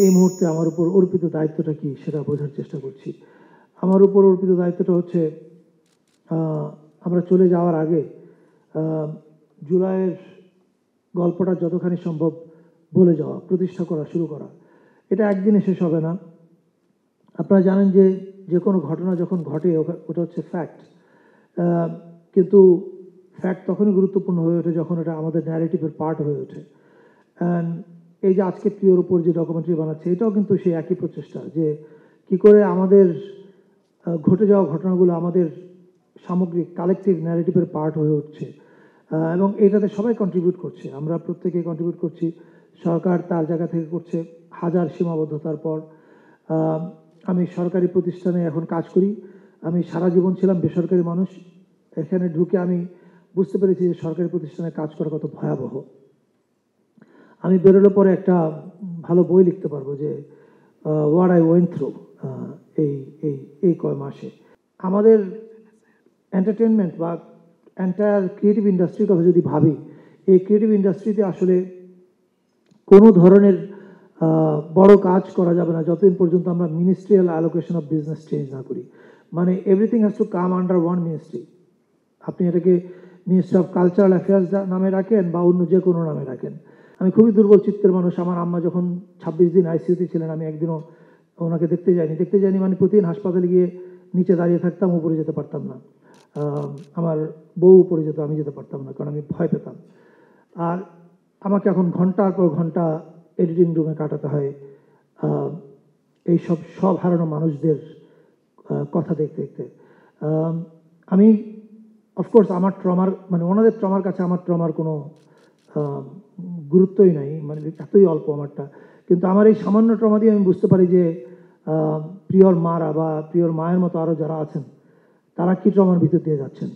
এই মুহূর্তে আমার উপর অর্পিত দায়িত্বটা কি সেটা বোঝার চেষ্টা করছি। আমার উপর অর্পিত দায়িত্বটা হচ্ছে আমরা চলে যাওয়ার আগে জুলাইয়ের গল্পটা যতখানি সম্ভব বলে যাওয়া, প্রতিষ্ঠা করা, শুরু করা। এটা একদিনে শেষ হবে না। আপনারা জানেন যে যে কোনো ঘটনা যখন ঘটে ওটা হচ্ছে ফ্যাক্ট, কিন্তু ফ্যাক্ট তখনই গুরুত্বপূর্ণ হয়ে ওঠে যখন এটা আমাদের ন্যারেটিভের পার্ট হয়ে ওঠে। অ্যান্ড এই যে আজকে প্রিয়র উপর যে ডকুমেন্টারি বানাচ্ছে, এটাও কিন্তু সেই একই প্রচেষ্টা যে কি করে আমাদের ঘটে যাওয়া ঘটনাগুলো আমাদের সামগ্রিক কালেকটিভ ন্যারেটিভের পার্ট হয়ে উঠছে, এবং এটাতে সবাই কন্ট্রিবিউট করছে। আমরা প্রত্যেকেই কন্ট্রিবিউট করছি। সরকার তার জায়গা থেকে করছে, হাজার সীমাবদ্ধতার পর। আমি সরকারি প্রতিষ্ঠানে এখন কাজ করি। আমি সারা জীবন ছিলাম বেসরকারি মানুষ। এখানে ঢুকে আমি বুঝতে পেরেছি যে সরকারি প্রতিষ্ঠানে কাজ করা কত ভয়াবহ। আমি বেরোলে পরে একটা ভালো বই লিখতে পারবো যে হোয়াট আই ওয়েন্ট থ্রু এই এই এই কয় মাসে। আমাদের এন্টারটেনমেন্ট বা এন্টায়ার ক্রিয়েটিভ ইন্ডাস্ট্রির কথা যদি ভাবি, এই ক্রিয়েটিভ ইন্ডাস্ট্রিতে আসলে কোনো ধরনের বড় কাজ করা যাবে না যতদিন পর্যন্ত আমরা ministerial allocation of business change না করি। মানে everything has to come under one ministry. আপনি এটাকে মিনিস্ট্রি অফ কালচারাল অ্যাফেয়ার্স নামে রাখেন বা অন্য যে কোনো নামে রাখেন। আমি খুবই দুর্বল চিত্তের মানুষ। আমার আম্মা যখন 26 দিন আইসিইউতে ছিলেন, আমি একদিনও ওনাকে দেখতে যাইনি মানে প্রতিদিন হাসপাতালে গিয়ে নিচে দাঁড়িয়ে থাকতাম, উপরে যেতে পারতাম না। আমার বউ উপরে যেত, আমি যেতে পারতাম না, কারণ আমি ভয় পেতাম। আর আমাকে এখন ঘন্টার পর ঘন্টা এডিটিং রুমে কাটাতে হয় এই সব হারানো মানুষদের কথা দেখতে দেখতে। আমি অফকোর্স আমার ট্রমার মানে ওনাদের ট্রমার কাছে আমার ট্রমার কোনো গুরুত্বই নাই, মানে এতই অল্প আমারটা। কিন্তু আমার এই সামান্য ট্রমা দিয়ে আমি বুঝতে পারি যে প্রিয়র মারা বা প্রিয়র মায়ের মতো আরও যারা আছেন তারা কি ট্রমার ভিতর দিয়ে যাচ্ছেন।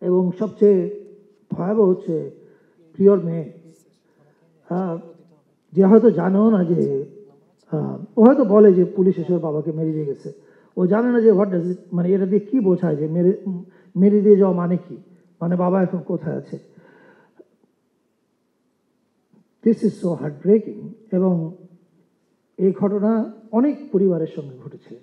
এবং সবচেয়ে ভয়াবহ হচ্ছে প্রিয়র মেয়ে, যে হয়তো জানেও না যে ও হয়তো বলে যে পুলিশ এসে ওর বাবাকে মেরে দিয়ে গেছে। ও জানে না যে হোয়াট ডাজ ইট, মানে এটা দিয়ে কী বোঝায় যে মেরে দিয়ে যাওয়া মানে কি, মানে বাবা এখন কোথায় আছে। This is so heart breaking. এবং এই ঘটনা অনেক পরিবারের সঙ্গে ঘটেছে।